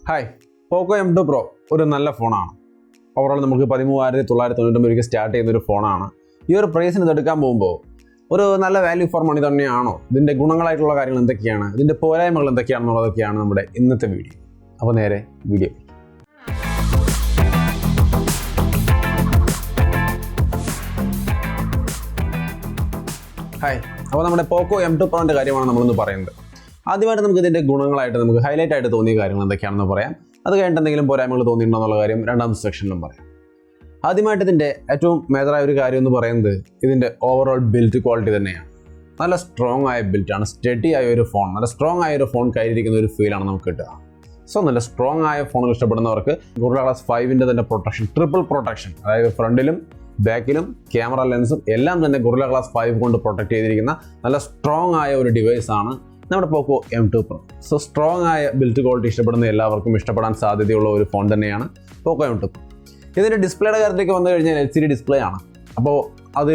Hi, പോക്കോ M2 Pro ഒരു നല്ല ഫോണാണ്. ഓവറോൾ നമുക്ക് 13,999 സ്റ്റാർട്ട് ചെയ്യുന്നൊരു ഫോണാണ്. ഈ ഒരു പ്രൈസിന് ഇതെടുക്കാൻ പോകുമ്പോൾ ഒരു നല്ല വാല്യൂ ഫോർ മണി തന്നെയാണോ, ഇതിൻ്റെ ഗുണങ്ങളായിട്ടുള്ള കാര്യങ്ങൾ എന്തൊക്കെയാണ്, ഇതിൻ്റെ പോരായ്മകൾ എന്തൊക്കെയാണെന്നുള്ളതൊക്കെയാണ് നമ്മുടെ ഇന്നത്തെ വീഡിയോ. അപ്പോൾ നേരെ വീഡിയോ. ഹായ്, അപ്പോൾ നമ്മുടെ പോക്കോ M2 Proൻ്റെ കാര്യമാണ് നമ്മളിന്ന് പറയുന്നത്. ആദ്യമായിട്ട് നമുക്ക് ഇതിൻ്റെ ഗുണങ്ങളായിട്ട് നമുക്ക് ഹൈലൈറ്റ് ആയിട്ട് തോന്നിയ കാര്യങ്ങൾ എന്തൊക്കെയാണെന്ന് പറയാം. അത് കഴിഞ്ഞിട്ട് എന്തെങ്കിലും പോരായ്മകൾ തോന്നിയിട്ടുണ്ടോ എന്നുള്ള കാര്യം രണ്ടാമത്തെ സെക്ഷനിലും പറയാം. ആദ്യമായിട്ട് ഇതിൻ്റെ ഏറ്റവും മേജറായ ഒരു കാര്യം എന്ന് പറയുന്നത് ഇതിൻ്റെ ഓവറോൾ ബിൽഡ് ക്വാളിറ്റി തന്നെയാണ്. നല്ല സ്ട്രോങ് ആയ ബിൽറ്റാണ്, സ്റ്റഡി ആയ ഒരു ഫോൺ, നല്ല സ്ട്രോങ് ആയ ഒരു ഫോൺ കയ്യിലിരിക്കുന്ന ഒരു ഫീലാണ് നമുക്ക് കിട്ടുക. സോ നല്ല സ്ട്രോങ് ആയ ഫോണുകൾ ഇഷ്ടപ്പെടുന്നവർക്ക് Gorilla Glass 5ൻ്റെ തന്നെ പ്രൊട്ടക്ഷൻ, ട്രിപ്പിൾ പ്രൊട്ടക്ഷൻ, അതായത് ഫ്രണ്ടിലും ബാക്കിലും ക്യാമറ ലെൻസും എല്ലാം തന്നെ Gorilla Glass 5 കൊണ്ട് പ്രൊട്ടക്ട് ചെയ്തിരിക്കുന്ന നല്ല സ്ട്രോങ് ആയ ഒരു ഡിവൈസാണ് നമ്മുടെ പോക്കോ M2 Pro. സോ സ്ട്രോങ് ആയ ബിൽഡ് ക്വാളിറ്റി ഇഷ്ടപ്പെടുന്ന എല്ലാവർക്കും ഇഷ്ടപ്പെടാൻ സാധ്യതയുള്ള ഒരു ഫോൺ തന്നെയാണ് പോക്കോ M2 Pro. ഇതിൻ്റെ ഡിസ്പ്ലേയുടെ കാര്യത്തിലേക്ക് വന്നു കഴിഞ്ഞാൽ LCD ഡിസ്പ്ലേ ആണ്. അപ്പോൾ അത്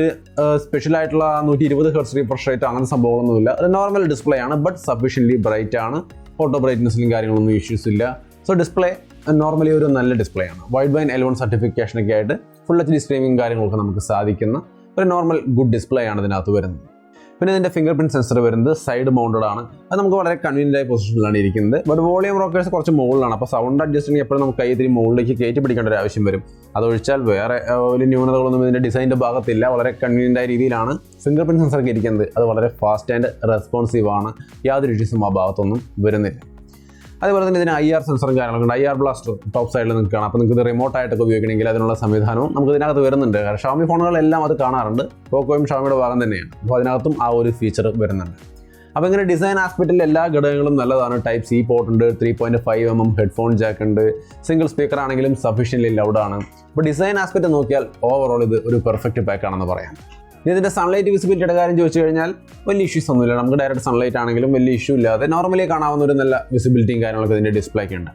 സ്പെഷ്യലായിട്ടുള്ള 120 Hz റിഫ്രഷ് റേറ്റ് അങ്ങനെ സംഭവങ്ങളൊന്നുമില്ല. ഒരു നോർമൽ ഡിസ്പ്ലേ ആണ്, ബട്ട് സഫീഷ്യൻ്റ്ലി ബ്രൈറ്റ് ആണ്. ഫോട്ടോ ബ്രൈറ്റ്നസിലും കാര്യങ്ങളൊന്നും ഇഷ്യൂസ് ഇല്ല. സോ ഡിസ്പ്ലേ നോർമലി ഒരു നല്ല ഡിസ്പ്ലേ ആണ്. വൈഡ് ബൈൻ L1 സർട്ടിഫിക്കേഷനൊക്കെ ആയിട്ട് ഫുൾ HD സ്ട്രീമിംഗ് കാര്യങ്ങളൊക്കെ നമുക്ക് സാധിക്കുന്ന ഒരു നോർമൽ ഗുഡ് ഡിസ്പ്ലേ ആണ് ഇതിനകത്ത് വരുന്നത്. പിന്നെ ഇതിൻ്റെ ഫിംഗർ പ്രിൻറ്റ് സെൻസർ വരുന്നത് സൈഡ് മൗണ്ടഡ് ആണ്. അത് നമുക്ക് വളരെ കൺവീനിയൻ്റ് ആയ പൊസിഷനിലാണ് ഇരിക്കുന്നത്. ബട്ട് വോളിയം റോക്കേഴ്സ് കുറച്ച് മുകളിലാണ്. അപ്പോൾ സൗണ്ട് അഡ്ജസ്റ്റിംഗ് എപ്പോഴും നമുക്ക് കൈ ഇത്തിരി മുകളിലേക്ക് കയറ്റി പിടിക്കേണ്ട ഒരു ആവശ്യം വരും. അതൊഴിച്ചാൽ വേറെ വലിയ ന്യൂനതകളൊന്നും ഇതിൻ്റെ ഡിസൈൻ്റെ ഭാഗത്തില്ല. വളരെ കൺവീനിയൻ്റ് ആയ രീതിയിലാണ് ഫിംഗർ പ്രിൻറ്റ് സെൻസറൊക്കെ ഇരിക്കുന്നത്. അത് വളരെ ഫാസ്റ്റ് ആൻഡ് റെസ്പോൺസീവ് ആണ്. യാതൊരു ഇഷ്യൂസും ആ ഭാഗത്തൊന്നും വരുന്നില്ല. അതുപോലെ തന്നെ ഇതിന് IR സെൻസറും കാര്യങ്ങളൊക്കെ ഉണ്ട്. IR ബ്ലാസ്റ്റർ ടോപ്പ് സൈഡിൽ നിങ്ങൾക്ക് കാണാം. അപ്പോൾ നിങ്ങൾക്ക് ഇത് റിമോട്ടായിട്ടൊക്കെ ഉപയോഗിക്കണമെങ്കിൽ അതിനുള്ള സംവിധാനവും നമുക്ക് ഇതിനകത്ത് വരുന്നുണ്ട്. കാരണം ഷവമി ഫോണുകളെല്ലാം അത് കാണാറുണ്ട്. പോക്കോയും ഷവമിയുടെ ഭാഗം തന്നെയാണ്. അപ്പോൾ അതിനകത്തും ആ ഒരു ഫീച്ചർ വരുന്നുണ്ട്. അപ്പോൾ ഇങ്ങനെ ഡിസൈൻ ആസ്പെക്റ്റിൽ എല്ലാ ഘടകങ്ങളും നല്ലതാണ്. ടൈപ്പ് C പോർട്ട് ഉണ്ട്, 3.5mm ഹെഡ്ഫോൺ ജാക്ക് ഉണ്ട്, സിംഗിൾ സ്പീക്കർ ആണെങ്കിലും സഫീഷ്യൻ്റ്ലി ലൗഡാണ്. അപ്പോൾ ഡിസൈൻ ആസ്പെക്റ്റ് നോക്കിയാൽ ഓവറോൾ ഇത് ഒരു പെർഫെക്റ്റ് പാക്കാണെന്ന് പറയാം. ഇതിൻ്റെ സൺലൈറ്റ് വിസിബിലിറ്റിയുടെ കാര്യം ചോദിച്ചു കഴിഞ്ഞാൽ വലിയ ഇഷ്യൂസ് ഒന്നുമില്ല. നമുക്ക് ഡയറക്റ്റ് സൺലൈറ്റ് ആണെങ്കിലും വലിയ ഇഷ്യൂ ഇല്ലാതെ നോർമലി കാണാവുന്ന ഒരു നല്ല വിസിബിലിറ്റിയും കാര്യങ്ങളൊക്കെ ഇതിൻ്റെ ഡിസ്പ്ലേക്ക് ഉണ്ട്.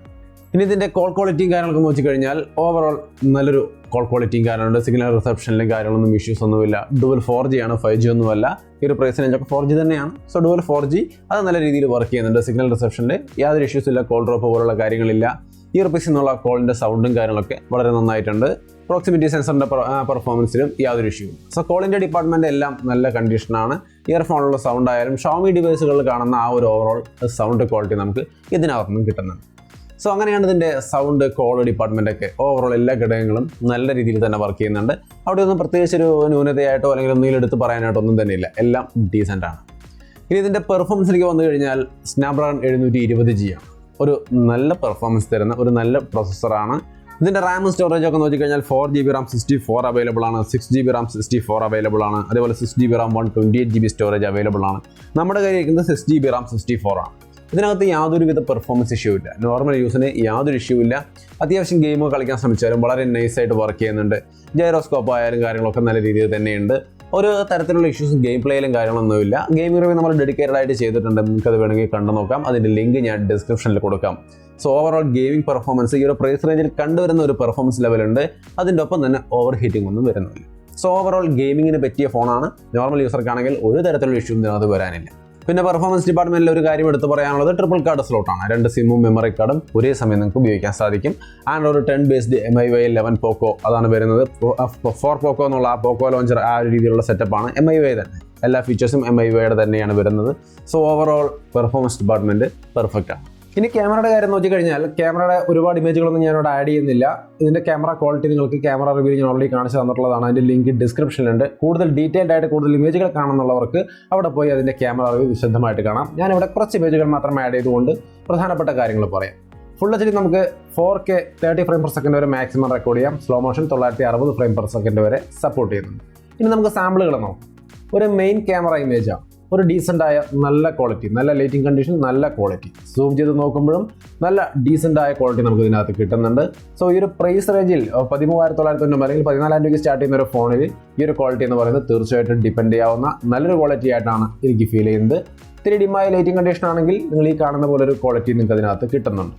ഇനി ഇതിൻ്റെ കോൾ ക്വാളിറ്റിയും കാര്യങ്ങളൊക്കെ നോക്കി കഴിഞ്ഞാൽ ഓവറോൾ നല്ലൊരു കോൾ ക്വാളിറ്റിയും കാര്യങ്ങളുണ്ട്. സിഗ്നൽ റിസപ്ഷനിലും കാര്യങ്ങളൊന്നും ഇഷ്യൂസ് ഒന്നുമില്ല. ഡുവൽ 4G ആണ്, 5G ഒന്നുമല്ല. ഈ ഒരു പ്രൈസ് റേഞ്ചൊക്കെ 4G തന്നെയാണ്. സോ ഡുവൽ 4G അത് നല്ല രീതിയിൽ വർക്ക് ചെയ്യുന്നുണ്ട്. സിഗ്നൽ റിസപ്ഷനിൽ യാതൊരു ഇഷ്യൂസ് ഇല്ല. കോൾ ഡ്രോപ്പ് പോലുള്ള കാര്യങ്ങളില്ല. ഇയർ പീസിൽ നിന്നുള്ള കോളിൻ്റെ സൗണ്ടും കാര്യങ്ങളൊക്കെ വളരെ നന്നായിട്ടുണ്ട്. പ്രോക്സിമിറ്റി സെൻസറിൻ്റെ പെർഫോമൻസിലും യാതൊരു ഇഷ്യൂ. സോ കോളിൻ്റെ ഡിപ്പാർട്ട്മെൻറ്റ് എല്ലാം നല്ല കണ്ടീഷനാണ്. ഇയർഫോണിലുള്ള സൗണ്ട് ആയാലും ഷവമി ഡിവൈസുകളിൽ കാണുന്ന ആ ഒരു ഓവറോൾ സൗണ്ട് ക്വാളിറ്റി നമുക്ക് ഇതിനകത്തുനിന്നും കിട്ടുന്നുണ്ട്. സോ അങ്ങനെയാണ് ഇതിൻ്റെ സൗണ്ട്, കോൾ ഡിപ്പാർട്ട്മെൻറ്റൊക്കെ ഓവറോൾ എല്ലാ ഘടകങ്ങളും നല്ല രീതിയിൽ തന്നെ വർക്ക് ചെയ്യുന്നുണ്ട്. അവിടെ ഒന്നും പ്രത്യേകിച്ചൊരു ന്യൂനതയായിട്ടോ അല്ലെങ്കിൽ ഒന്നും എടുത്ത് പറയാനായിട്ടോ ഒന്നും തന്നെ ഇല്ല. എല്ലാം ഡീസൻ്റ് ആണ്. ഇനി ഇതിൻ്റെ പെർഫോമൻസിലേക്ക് വന്നു കഴിഞ്ഞാൽ സ്നാപ്ഡ്രാഗൺ 720G ആണ്. ഒരു നല്ല പെർഫോമൻസ് തരുന്ന ഒരു നല്ല പ്രൊസസ്സറാണ്. ഇതിൻ്റെ റാമും സ്റ്റോറേജ് ഒക്കെ നോക്കിക്കഴിഞ്ഞാൽ 4GB RAM 64 അവൈലബിൾ ആണ്, 6GB RAM 64 അവൈലബിൾ ആണ്. അതേപോലെ 6GB RAM 128GB storage available ആണ്. നമ്മുടെ കയ്യിൽ ഇരിക്കുന്നത് 6GB RAM 64 ആണ്. ഇതിനകത്ത് യാതൊരുവിധ പെർഫോമൻസ് ഇഷ്യൂ ഇല്ല. നോർമൽ യൂസിന് യാതൊരു ഇഷ്യൂ ഇല്ല. അത്യാവശ്യം ഗെയിം കളിക്കാൻ ശ്രമിച്ചാലും വളരെ നൈസായിട്ട് വർക്ക് ചെയ്യുന്നുണ്ട്. ജൈറോസ്കോപ്പ് ആയാലും കാര്യങ്ങളൊക്കെ നല്ല രീതിയിൽ തന്നെയുണ്ട്. ഒരു തരത്തിലുള്ള ഇഷ്യൂസും ഗെയിം പ്ലേയിലും കാര്യങ്ങളൊന്നുമില്ല. ഗെയിം റിവ്യൂ നമ്മൾ ഡെഡിക്കേറ്റഡ് ആയിട്ട് ചെയ്തിട്ടുണ്ട്. നിങ്ങൾക്കത് വേണമെങ്കിൽ കണ്ടു നോക്കാം. അതിൻ്റെ ലിങ്ക് ഞാൻ ഡിസ്ക്രിപ്ഷനിൽ കൊടുക്കാം. സോ ഓവറോൾ ഗെയിമിംഗ് പെർഫോമൻസ് ഈ ഒരു പ്രൈസ് റേഞ്ചിൽ കണ്ടുവരുന്ന ഒരു പെർഫോമൻസ് ലെവലുണ്ട്. അതിൻ്റെ ഒപ്പം തന്നെ ഓവർ ഹീറ്റിംഗ് ഒന്നും വരുന്നില്ല. സോ ഓവറോൾ ഗെയിമിങ്ങിന് പറ്റിയ ഫോണാണ്. നോർമൽ യൂസർക്കാണെങ്കിൽ ഒരു തരത്തിലുള്ള ഇഷ്യൂ ഇതിനകത്ത് വരാനില്ല. പിന്നെ പെർഫോമൻസ് ഡിപ്പാർട്ട്മെൻറ്റിൽ ഒരു കാര്യം എടുത്ത് പറയാനുള്ളത് ട്രിപ്പിൾ കാർഡ് സ്ലോട്ടാണ്. 2 സിമ്മും മെമ്മറി കാർഡും ഒരേ സമയം നിങ്ങൾക്ക് ഉപയോഗിക്കാൻ സാധിക്കും. ആൻഡ് ഒരു 10 ബേസ്ഡ് MIUI 11 പോക്കോ അതാണ് വരുന്നത്. 4 പോക്കോ എന്നുള്ള ആ പോക്കോ ലോഞ്ചർ ആ ഒരു രീതിയിലുള്ള സെറ്റപ്പാണ്. MIUI തന്നെ എല്ലാ ഫീച്ചേഴ്സും MIUIയുടെ തന്നെയാണ് വരുന്നത്. So overall performance department perfect ആണ്. ഇനി ക്യാമറയുടെ കാര്യം നോക്കിക്കഴിഞ്ഞാൽ ക്യാമറയുടെ ഒരുപാട് ഇമേജുകളൊന്നും ഞാനിവിടെ ആഡ് ചെയ്യുന്നില്ല. ഇതിൻ്റെ ക്യാമറ ക്വാളിറ്റി നിങ്ങൾക്ക് ക്യാമറ റിവ്യൂ ഞാൻ ഓൾറെഡി കാണിച്ചു തന്നിട്ടുള്ളതാണ്. അതിൻ്റെ ലിങ്ക് ഡിസ്ക്രിപ്ഷനിലുണ്ട്. കൂടുതൽ ഡീറ്റെയിൽഡ് ആയിട്ട് കൂടുതൽ ഇമേജുകൾ കാണുന്നുള്ളവർക്ക് അവിടെ പോയി അതിൻ്റെ ക്യാമറ റിവ്യൂ വിശദമായിട്ട് കാണാം. ഞാനിവിടെ കുറച്ച് ഇമേജുകൾ മാത്രം ആഡ് ചെയ്തുകൊണ്ട് പ്രധാനപ്പെട്ട കാര്യങ്ങൾ പറയാം. ഫുൾ HD നമുക്ക് 4K 30 ഫ്രെയിം പെർ സെക്കൻഡ് വരെ മാക്സിമം റെക്കോർഡ് ചെയ്യാം. Slow motion 960 frame per second വരെ സപ്പോർട്ട് ചെയ്യുന്നുണ്ട്. ഇനി നമുക്ക് സാമ്പിളുകൾ നോക്കാം. ഒരു മെയിൻ ക്യാമറ ഇമേജാണ്. ഒരു ഡീസൻ്റായ നല്ല ക്വാളിറ്റി, നല്ല ലൈറ്റിംഗ് കണ്ടീഷൻ, നല്ല ക്വാളിറ്റി. സൂം ചെയ്ത് നോക്കുമ്പോഴും നല്ല ഡീസൻ്റായ ക്വാളിറ്റി നമുക്ക് ഇതിനകത്ത് കിട്ടുന്നുണ്ട്. സോ ഈ ഒരു പ്രൈസ് റേഞ്ചിൽ 13,999 അല്ലെങ്കിൽ 14,000 രൂപയ്ക്ക് സ്റ്റാർട്ട് ചെയ്യുന്ന ഒരു ഫോണിൽ ഈ ഒരു ക്വാളിറ്റി എന്ന് പറയുന്നത് തീർച്ചയായിട്ടും ഡിപ്പെൻഡ് ചെയ്യാവുന്ന നല്ലൊരു ക്വാളിറ്റി ആയിട്ടാണ് എനിക്ക് ഫീൽ ചെയ്യുന്നത്. ഇത്തിരി ഡിമായ ലൈറ്റിംഗ് കണ്ടീഷൻ ആണെങ്കിൽ നിങ്ങൾ ഈ കാണുന്ന പോലെ ഒരു ക്വാളിറ്റി നിങ്ങൾക്ക് അതിനകത്ത് കിട്ടുന്നുണ്ട്.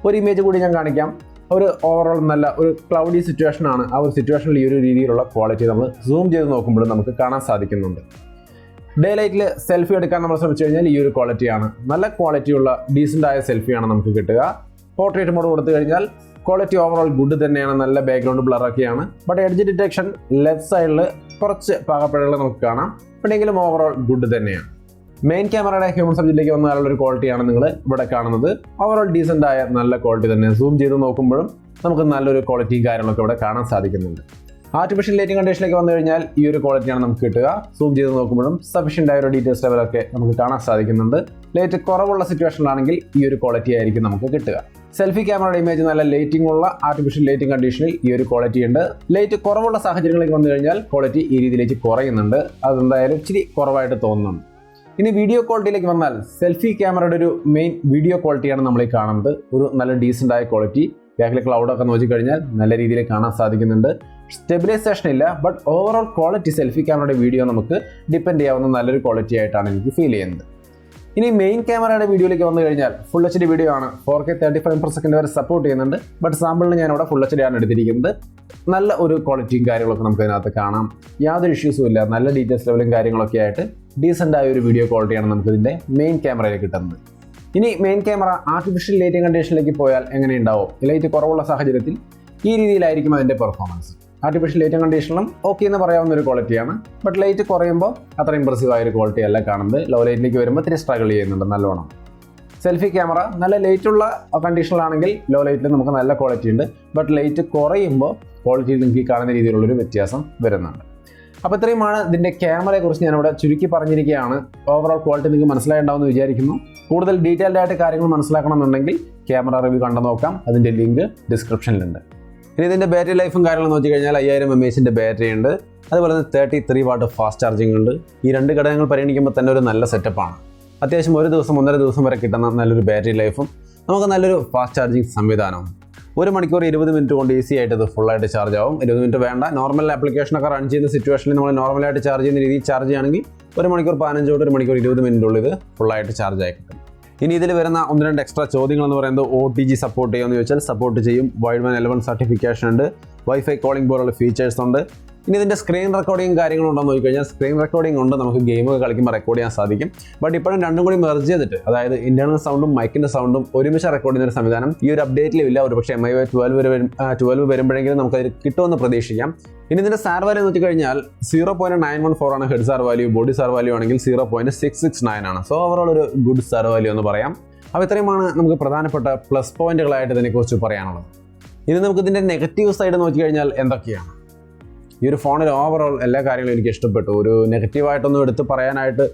ഒരു ഇമേജ് കൂടി ഞാൻ കാണിക്കാം. ഒരു ഓവറോൾ നല്ല ഒരു ക്ലൗഡി സിറ്റുവേഷൻ ആണ്. ആ ഒരു സിറ്റുവേഷനിൽ ഈ ഒരു രീതിയിലുള്ള ക്വാളിറ്റി നമ്മൾ സൂം ചെയ്ത് നോക്കുമ്പോഴും നമുക്ക് കാണാൻ സാധിക്കുന്നുണ്ട്. ഡേ ലൈറ്റിൽ സെൽഫി എടുക്കാൻ നമ്മൾ ശ്രമിച്ചു കഴിഞ്ഞാൽ ഈ ഒരു ക്വാളിറ്റിയാണ്. നല്ല ക്വാളിറ്റിയുള്ള ഡീസൻ്റ് ആയ സെൽഫിയാണ് നമുക്ക് കിട്ടുക. പോർട്രേറ്റ് മോഡ് കൊടുത്തു കഴിഞ്ഞാൽ ക്വാളിറ്റി ഓവറോൾ ഗുഡ് തന്നെയാണ്, നല്ല ബാക്ക്ഗ്രൗണ്ട് ബ്ലറൊക്കെയാണ്. ബട്ട് എഡ്ജ് ഡിറ്റക്ഷൻ ലെഫ്റ്റ് സൈഡിൽ കുറച്ച് പാകപ്പിഴകൾ നമുക്ക് കാണാം. എങ്കിലും ഓവറോൾ ഗുഡ് തന്നെയാണ്. മെയിൻ ക്യാമറയുടെ ഹ്യൂമൻ സബ്ജക്റ്റിലേക്ക് വന്ന നല്ലൊരു ക്വാളിറ്റിയാണ് നിങ്ങൾ ഇവിടെ കാണുന്നത്. ഓവറോൾ ഡീസൻ്റ് ആയ നല്ല ക്വാളിറ്റി തന്നെ. സൂം ചെയ്ത് നോക്കുമ്പോഴും നമുക്ക് നല്ലൊരു ക്വാളിറ്റിയും കാര്യങ്ങളൊക്കെ ഇവിടെ കാണാൻ സാധിക്കുന്നുണ്ട്. ആർട്ടിഫിഷ്യൽ ലൈറ്റിംഗ് കണ്ടീഷനിലേക്ക് വന്നു കഴിഞ്ഞാൽ ഈ ഒരു ക്വാളിറ്റിയാണ് നമുക്ക് കിട്ടുക. സൂം ചെയ്ത് നോക്കുമ്പോഴും സഫീഷ്യൻ്റ് ആയ ഒരു ഡീറ്റെയിൽസ് ലെവലൊക്കെ നമുക്ക് കാണാൻ സാധിക്കുന്നുണ്ട്. ലൈറ്റ് കുറവുള്ള സിറ്റുവേഷനിലാണെങ്കിൽ ഈ ഒരു ക്വാളിറ്റി ആയിരിക്കും നമുക്ക് കിട്ടുക. സെൽഫി ക്യാമറയുടെ ഇമേജ് നല്ല ലൈറ്റിംഗ് ഉള്ള ആർട്ടിഫിഷ്യൽ ലൈറ്റിംഗ് കണ്ടീഷനിൽ ഈ ഒരു ക്വാളിറ്റി ഉണ്ട്. ലൈറ്റ് കുറവുള്ള സാഹചര്യങ്ങളിലേക്ക് വന്നു കഴിഞ്ഞാൽ ക്വാളിറ്റി ഈ രീതിയിലേക്ക് കുറയുന്നുണ്ട്. അതെന്തായാലും ഇച്ചിരി കുറവായിട്ട് തോന്നുന്നുണ്ട്. ഇനി വീഡിയോ ക്വാളിറ്റിയിലേക്ക് വന്നാൽ സെൽഫി ക്യാമറയുടെ ഒരു മെയിൻ വീഡിയോ ക്വാളിറ്റിയാണ് നമ്മൾ ഈ കാണുന്നത്. ഒരു നല്ല ഡീസൻ്റ് ആയ ക്വാളിറ്റി. ബാക്കിലെ ക്ലൗഡൊക്കെ നോക്കിക്കഴിഞ്ഞാൽ നല്ല രീതിയിൽ കാണാൻ സാധിക്കുന്നുണ്ട്. സ്റ്റെബിലൈസേഷൻ ഇല്ല, ബട്ട് ഓവറോൾ ക്വാളിറ്റി സെൽഫി ക്യാമറയുടെ വീഡിയോ നമുക്ക് ഡിപ്പെൻഡ് ചെയ്യാവുന്ന നല്ലൊരു ക്വാളിറ്റി ആയിട്ടാണ് എനിക്ക് ഫീൽ ചെയ്യുന്നത്. ഇനി മെയിൻ ക്യാമറയുടെ വീഡിയോയിലേക്ക് വന്നു കഴിഞ്ഞാൽ ഫുൾ എച്ച് ഡി വീഡിയോ ആണ്. 4K 30 ഫ്രെയിം പെർ സെക്കൻഡ് വരെ സപ്പോർട്ട് ചെയ്യുന്നുണ്ട്. ബട്ട് സാമ്പിളിന് ഞാൻ ഇവിടെ ഫുൾ എച്ച് ഡി ആണ് എടുത്തിരിക്കുന്നത്. നല്ല ഒരു ക്വാളിറ്റിയും കാര്യങ്ങളൊക്കെ നമുക്ക് അതിനകത്ത് കാണാം. യാതൊരു ഇഷ്യൂസും ഇല്ല. നല്ല ഡീറ്റെയിൽസ് ലെവലും കാര്യങ്ങളൊക്കെ ആയിട്ട് ഡീസൻ്റ് ആയ ഒരു വീഡിയോ ക്വാളിറ്റിയാണ് നമുക്ക് ഇതിൻ്റെ മെയിൻ ക്യാമറയിൽ കിട്ടുന്നത്. ഇനി മെയിൻ ക്യാമറ ആർട്ടിഫിഷ്യൽ ലൈറ്റിംഗ് കണ്ടീഷനിലേക്ക് പോയാൽ എങ്ങനെ ഉണ്ടാവും? ലൈറ്റ് കുറവുള്ള സാഹചര്യത്തിൽ ഈ രീതിയിലായിരിക്കും അതിൻ്റെ പെർഫോമൻസ്. ആർട്ടിഫിഷ്യൽ ലൈറ്റിംഗ് കണ്ടീഷനിലും ഓക്കെ എന്ന് പറയാവുന്ന ഒരു ക്വാളിറ്റിയാണ്. ബട്ട് ലൈറ്റ് കുറയുമ്പോൾ അത്ര ഇമ്പ്രസീവ് ആയ ഒരു ക്വാളിറ്റി അല്ല കാണുന്നത്. ലോ ലൈറ്റിലേക്ക് വരുമ്പോൾ ഇത്തിരി സ്ട്രഗിൾ ചെയ്യുന്നുണ്ട് നല്ലോണം. സെൽഫി ക്യാമറ നല്ല ലൈറ്റുള്ള കണ്ടീഷനിലാണെങ്കിൽ ലോ ലൈറ്റിൽ നമുക്ക് നല്ല ക്വാളിറ്റി ഉണ്ട്. ബട്ട് ലൈറ്റ് കുറയുമ്പോൾ ക്വാളിറ്റിയിൽ നിങ്ങൾക്ക് ഈ കാണുന്ന രീതിയിലുള്ളൊരു വ്യത്യാസം വരുന്നുണ്ട്. അപ്പോൾ ഇത്രയുമാണ് ഇതിൻ്റെ ക്യാമറയെ കുറിച്ച് ഞാനിവിടെ ചുരുക്കി പറഞ്ഞിരിക്കുകയാണ്. ഓവറോൾ ക്വാളിറ്റി നിങ്ങൾക്ക് മനസ്സിലായിട്ടുണ്ടാവുമെന്ന് വിചാരിക്കുന്നു. കൂടുതൽ ഡീറ്റെയിൽഡ് ആയിട്ട് കാര്യങ്ങൾ മനസ്സിലാക്കണമെന്നുണ്ടെങ്കിൽ ക്യാമറ റിവ്യൂ കണ്ടു നോക്കാം. അതിൻ്റെ ലിങ്ക് ഡിസ്ക്രിപ്ഷനിലുണ്ട്. ഇനി ഇതിൻ്റെ ബാറ്ററി ലൈഫും കാര്യങ്ങളും നോക്കി കഴിഞ്ഞാൽ 5000 mAh ബാറ്ററി ഉണ്ട്. അതുപോലെ തന്നെ 33 വാട്ട് ഫാസ്റ്റ് ചാർജിങ് ഉണ്ട്. ഈ രണ്ട് ഘടകങ്ങൾ പരിഗണിക്കുമ്പോൾ തന്നെ ഒരു നല്ല സെറ്റപ്പാണ്. അത്യാവശ്യം ഒരു ദിവസം 1.5 ദിവസം വരെ കിട്ടുന്ന നല്ലൊരു ബാറ്ററി ലൈഫും നമുക്ക് നല്ലൊരു ഫാസ്റ്റ് ചാർജിങ് സംവിധാനവും. 1 മണിക്കൂർ 20 മിനിറ്റ് കൊണ്ട് ഈസി ആയിട്ട് ഇത് ഫുള്ളായിട്ട് ചാർജ് ആവും. 20 മിനിറ്റ് വേണ്ട. നോർമൽ ആപ്ലിക്കേഷനൊക്കെ റൺ ചെയ്യുന്ന സിറ്റുവേഷനിൽ നമ്മൾ നോർമലായിട്ട് ചാർജ് ചെയ്യുന്ന രീതിയിൽ ചാർജ് ചെയ്യുകയാണെങ്കിൽ 1 മണിക്കൂർ 15 തൊട്ട് 1 മണിക്കൂർ 20 മിനിറ്റുള്ളിൽ ഇത് ഫുള്ളായിട്ട് ചാർജ് ആയി കിട്ടും. ഇനി ഇതിൽ വരുന്ന 1-2 എക്സ്ട്രാ ചോദ്യങ്ങൾ എന്ന് പറയുന്നത് OTG സപ്പോർട്ട് ചെയ്യുമെന്ന് ചോദിച്ചാൽ സപ്പോർട്ട് ചെയ്യും. വൈഡ് L1 സർട്ടിഫിക്കേഷൻ ഉണ്ട്. വൈഫൈ കോളിംഗ് പോലുള്ള ഫീച്ചേഴ്സ് ഉണ്ട്. ഇനി ഇതിൻ്റെ സ്ക്രീൻ റെക്കോർഡിങ് കാര്യങ്ങളുണ്ടോയെന്ന് നോക്കിക്കഴിഞ്ഞാൽ സ്ക്രീൻ റെക്കോർഡിംഗ് ഉണ്ട്. നമുക്ക് ഗെയിം കളിക്കുമ്പോൾ റെക്കോർഡ് ചെയ്യാൻ സാധിക്കും. ബട്ട് ഇപ്പോഴും രണ്ടും കൂടി മെർജ് ചെയ്തിട്ട്, അതായത് ഇന്റേണൽ സൗണ്ടും മൈക്കിൻ്റെ സൗണ്ടും ഒരുമിച്ച് റെക്കോർഡ് ചെയ്യുന്ന ഒരു സംവിധാനം ഈ ഒരു അപ്ഡേറ്റിലും ഇല്ല. ഒരു പക്ഷേ MIUI 12 വരുമ്പോഴെങ്കിലും നമുക്കതിൽ കിട്ടുമെന്ന് പ്രതീക്ഷിക്കാം. ഇനി ഇതിൻ്റെ സാർ വാല്യൂ എന്ന് വെച്ചുകഴിഞ്ഞാൽ 0.914 ആണ് head sir value. Body sir value ആണെങ്കിൽ 0.669 ആണ്. സോ ഓവറോൾ ഒരു ഗുഡ് സാർ വാല്യൂ എന്ന് പറയാം. അപ്പോൾ ഇത്രയുമാണ് നമുക്ക് പ്രധാനപ്പെട്ട പ്ലസ് പോയിന്റുകളായിട്ട് ഇതിനെക്കുറിച്ച് പറയാനുള്ളത്. ഇനി നമുക്ക് ഇതിൻ്റെ നെഗറ്റീവ് സൈഡ് നോക്കിക്കഴിഞ്ഞാൽ എന്തൊക്കെയാണ്? ഈ ഒരു ഫോണിൽ ഓവറോൾ എല്ലാ കാര്യങ്ങളും എനിക്ക് ഇഷ്ടപ്പെട്ടു. ഒരു നെഗറ്റീവായിട്ടൊന്നും എടുത്ത് പറയാനായിട്ട്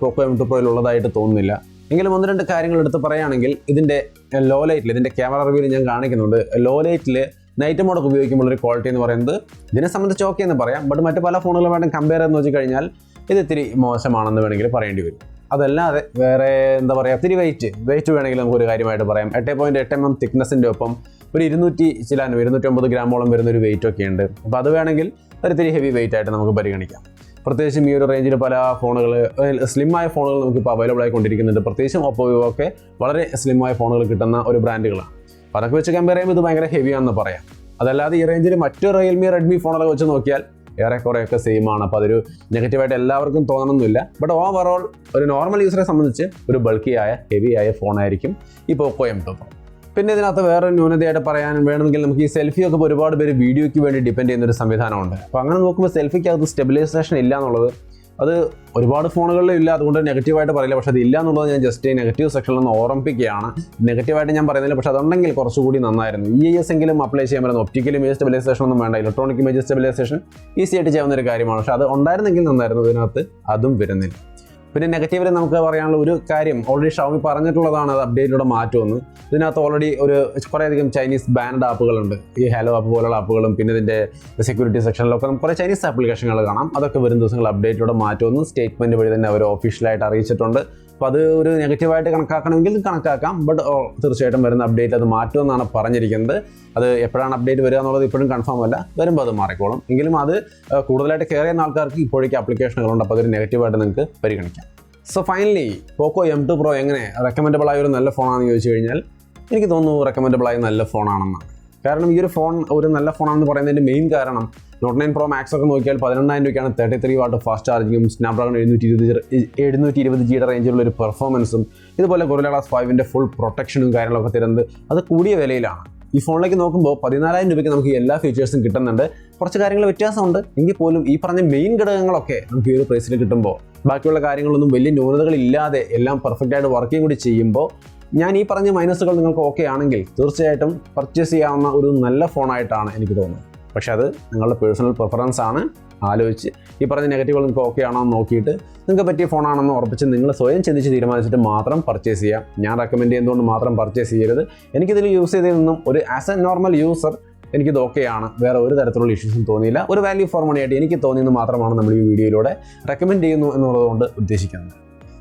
Poco M2 Pro ഉള്ളതായിട്ട് തോന്നുന്നില്ല. എങ്കിലും 1-2 കാര്യങ്ങൾ എടുത്ത് പറയുകയാണെങ്കിൽ ഇതിൻ്റെ ലോ ലൈറ്റിൽ, ഇതിൻ്റെ ക്യാമറ റിവ്യൂവിൽ ഞാൻ കാണിക്കുന്നുണ്ട്, ലോ ലൈറ്റിൽ നൈറ്റ് മോഡൊക്കെ ഉപയോഗിക്കുമ്പോൾ ഒരു ക്വാളിറ്റി എന്ന് പറയുന്നത് ഇതിനെ സംബന്ധിച്ച് ഓക്കെ എന്ന് പറയാം. ബട്ട് മറ്റ് പല ഫോണുകളുമായിട്ടും കമ്പയർ ചെയ്ത് നോക്കി കഴിഞ്ഞാൽ ഇത് ഇത്തിരി മോശമാണെന്ന് വേണമെങ്കിൽ പറയേണ്ടി വരും. അതല്ലാതെ വേറെ എന്താ പറയുക, ഇത്തിരി വെയിറ്റ് വേണമെങ്കിൽ നമുക്കൊരു കാര്യമായിട്ട് പറയാം. 8.8 mm തിക്നെസ്സിൻ്റെ ഒപ്പം ഒരു 209 ഗ്രാമോളം വരുന്നൊരു വെയിറ്റ് ഒക്കെ ഉണ്ട്. അപ്പോൾ അത് വേണമെങ്കിൽ ഒരിത്തിരി ഹെവി വെയിറ്റ് ആയിട്ട് നമുക്ക് പരിഗണിക്കാം. പ്രത്യേകിച്ചും ഈ ഒരു റേഞ്ചിൽ പല ഫോണുകൾ, സ്ലിമ്മായ ഫോണുകൾ നമുക്കിപ്പോൾ അവൈലബിൾ ആയിക്കൊണ്ടിരിക്കുന്നുണ്ട്. പ്രത്യേകിച്ചും Oppo, Vivo ഒക്കെ വളരെ സ്ലിമ്മായ ഫോണുകൾ കിട്ടുന്ന ഒരു ബ്രാൻഡുകളാണ്. അപ്പോൾ അതൊക്കെ വെച്ച് കമ്പയർ ചെയ്യുമ്പോൾ ഇത് ഭയങ്കര ഹെവിയാണെന്ന് പറയാം. അതല്ലാതെ ഈ റേഞ്ചിൽ മറ്റു റിയൽമി, റെഡ്മി ഫോണുകളെ വെച്ച് നോക്കിയാൽ ഏറെക്കുറെയൊക്കെ സെയിം ആണ്. അപ്പോൾ അതൊരു നെഗറ്റീവായിട്ട് എല്ലാവർക്കും തോന്നണമെന്നില്ല. ബട്ട് ഓവറോൾ ഒരു നോർമൽ യൂസറെ സംബന്ധിച്ച് ഒരു ബൾക്കിയായ ഹെവിയായ ഫോണായിരിക്കും ഈ Poco M2 Pro. പിന്നെ ഇതിനകത്ത് വേറെ ന്യൂനതയായിട്ട് പറയാൻ വേണമെങ്കിൽ നമുക്ക് ഈ സെൽഫിയൊക്കെ ഒരുപാട് പേര് വീഡിയോയ്ക്ക് വേണ്ടി ഡിപ്പെൻഡ് ചെയ്യുന്നൊരു സംവിധാനമുണ്ട്. അപ്പോൾ അങ്ങനെ നോക്കുമ്പോൾ സെൽഫിക്കകത്ത് സ്റ്റെബിലൈസേഷൻ ഇല്ല എന്നുള്ളത് അത് ഒരുപാട് ഫോണുകളിലും ഇല്ല. അതുകൊണ്ട് നെഗറ്റീവായിട്ട് പറയില്ല. പക്ഷേ അത് ഇല്ല എന്നുള്ളത് ഞാൻ ജസ്റ്റ് നെഗറ്റീവ് സെക്ഷനിൽ നിന്ന് ഓർമ്മിപ്പിക്കുകയാണ്. നെഗറ്റീവായിട്ട് ഞാൻ പറയുന്നില്ല, പക്ഷേ അതുണ്ടെങ്കിൽ കുറച്ചുകൂടി നന്നായിരുന്നു. EIS എങ്കിലും അപ്ലൈ ചെയ്യാൻ പറ്റുന്ന ഒപ്റ്റിക്കൽ ഇമേജ് സ്റ്റെബിലൈസേഷൻ ഒന്നും വേണ്ട. ഇലക്ട്രോണിക് ഇമേജ് സ്റ്റെബിലൈസേഷൻ ഈസി ആയിട്ട് ചെയ്യാവുന്ന ഒരു കാര്യമാണ്. പക്ഷേ അത് ഉണ്ടായിരുന്നെങ്കിൽ നന്നായിരുന്നു. ഇതിനകത്ത് അതും വരുന്നില്ല. പിന്നെ നെഗറ്റീവിൽ നമുക്ക് പറയാനുള്ള ഒരു കാര്യം, ഓൾറെഡി ഷവമി പറഞ്ഞിട്ടുള്ളതാണ്, അത് അപ്ഡേറ്റിലൂടെ മാറ്റുമെന്ന്. ഇതിനകത്ത് ഓൾറെഡി കുറേയധികം ചൈനീസ് ബാൻഡ് ആപ്പുകളുണ്ട്. ഈ ഹലോ ആപ്പ് പോലുള്ള ആപ്പുകളും പിന്നെ ഇതിൻ്റെ സെക്യൂരിറ്റി സെക്ഷനിലൊക്കെ നമുക്ക് കുറേ ചൈനീസ് ആപ്ലിക്കേഷനുകൾ കാണാം. അതൊക്കെ വരും ദിവസങ്ങൾ അപ്ഡേറ്റിലൂടെ മാറ്റുമെന്ന് സ്റ്റേറ്റ്മെൻറ്റ് വഴി തന്നെ അവർ ഒഫീഷ്യലായിട്ട് അറിയിച്ചിട്ടുണ്ട്. അപ്പോൾ അത് ഒരു നെഗറ്റീവായിട്ട് കണക്കാക്കണമെങ്കിൽ കണക്കാക്കാം. ബട്ട് തീർച്ചയായിട്ടും വരുന്ന അപ്ഡേറ്റ് അത് മാറ്റുമെന്നാണ് പറഞ്ഞിരിക്കുന്നത്. അത് എപ്പോഴാണ് അപ്ഡേറ്റ് വരിക എന്നുള്ളത് ഇപ്പോഴും കൺഫേം അല്ല. വരുമ്പോൾ അത് മാറിക്കോളും. എങ്കിലും അത് കൂടുതലായിട്ട് കെയർ ചെയ്യുന്ന ആൾക്കാർക്ക് ഇപ്പോഴേക്ക് ആപ്ലിക്കേഷനുകളുണ്ട്. അപ്പോൾ അതൊരു നെഗറ്റീവായിട്ട് നിങ്ങൾക്ക് പരിഗണിക്കാം. So finally Poco M2 Pro എങ്ങനെ റെക്കമെൻഡബിൾ ആയ ഒരു നല്ല ഫോണാണെന്ന് ചോദിച്ചു കഴിഞ്ഞാൽ എനിക്ക് തോന്നുന്നു റെക്കമെൻഡബിൾ ആയ നല്ല ഫോണാണെന്നാണ്. കാരണം ഈ ഒരു ഫോൺ ഒരു നല്ല ഫോണാണെന്ന് പറയുന്നതിൻ്റെ മെയിൻ കാരണം നോട്ട് 9 പ്രോ മാക്സ് ഒക്കെ നോക്കിയാൽ 18,000 രൂപയ്ക്കാണ് 33 വാട്ട് ഫാസ്റ്റ് ചാർജിങ്ങും സ്നാപ്ഡ്രാഗൺ 720 റേഞ്ചിലുള്ള ഒരു പെർഫോമൻസും ഇതുപോലെ ഗൊറില്ല ഗ്ലാസ് 5ന്റെ ഫുൾ പ്രൊട്ടക്ഷനും കാര്യങ്ങളൊക്കെ തരുന്നത് അത് കൂടിയ വിലയിലാണ്. ഈ ഫോണിലേക്ക് നോക്കുമ്പോൾ 14,000 രൂപയ്ക്ക് നമുക്ക് എല്ലാ ഫീച്ചേഴ്സും കിട്ടുന്നുണ്ട്. കുറച്ച് കാര്യങ്ങൾ വ്യത്യാസമുണ്ട് എങ്കിൽ പോലും ഈ പറഞ്ഞ മെയിൻ ഘടകങ്ങളൊക്കെ നമുക്ക് ഈ ഒരു പ്രൈസിൽ കിട്ടുമ്പോൾ ബാക്കിയുള്ള കാര്യങ്ങളൊന്നും വലിയ ന്യൂനതകളില്ലാതെ എല്ലാം പെർഫെക്റ്റ് ആയിട്ട് വർക്കിംഗ് കൂടി ചെയ്യുമ്പോൾ ഞാൻ ഈ പറഞ്ഞ മൈനസുകൾ നിങ്ങൾക്ക് ഓക്കെ ആണെങ്കിൽ തീർച്ചയായിട്ടും പർച്ചേസ് ചെയ്യാവുന്ന ഒരു നല്ല ഫോണായിട്ടാണ് എനിക്ക് തോന്നുന്നത്. പക്ഷെ അത് നിങ്ങളുടെ പേഴ്സണൽ പ്രിഫറൻസ് ആണ്. ആലോചിച്ച് ഈ പറഞ്ഞ നെഗറ്റീവുകൾ നിങ്ങൾക്ക് ഓക്കെ ആണോ എന്ന് നോക്കിയിട്ട് നിങ്ങൾക്ക് പറ്റിയ ഫോണാണെന്ന് ഉറപ്പിച്ച് നിങ്ങൾ സ്വയം ചിന്തിച്ച് തീരുമാനിച്ചിട്ട് മാത്രം പർച്ചേസ് ചെയ്യാം. ഞാൻ റെക്കമെൻഡ് ചെയ്യുന്നതുകൊണ്ട് മാത്രം പർച്ചേസ് ചെയ്യരുത്. എനിക്കിതിൽ യൂസ് ചെയ്തതിൽ നിന്നും ഒരു ആസ് എ നോർമൽ യൂസർ എനിക്കിത് ഓക്കെയാണ്. വേറെ ഒരു തരത്തിലുള്ള ഇഷ്യൂസും തോന്നിയില്ല. ഒരു വാല്യൂ ഫോർ മണി ആയിട്ട് എനിക്ക് തോന്നിയെന്ന് മാത്രമാണ് നമ്മൾ ഈ വീഡിയോയിലൂടെ റെക്കമെൻഡ് ചെയ്യുന്നു എന്നുള്ളതുകൊണ്ട് ഉദ്ദേശിക്കുന്നത്.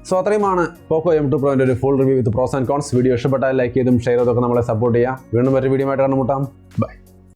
സോ അത്രയുമാണ് പോക്കോ M2 പ്രോൻ്റെ ഒരു full review with pros and cons. Video ഇഷ്ടപ്പെട്ടാൽ ലൈക്ക് ചെയ്തും ഷെയർ ചെയ്തൊക്കെ നമ്മളെ സപ്പോർട്ട് ചെയ്യുക. വീണ്ടും ഒരു വീഡിയോ ആയിട്ട് കണ്ടുമുട്ടാം. ബൈ.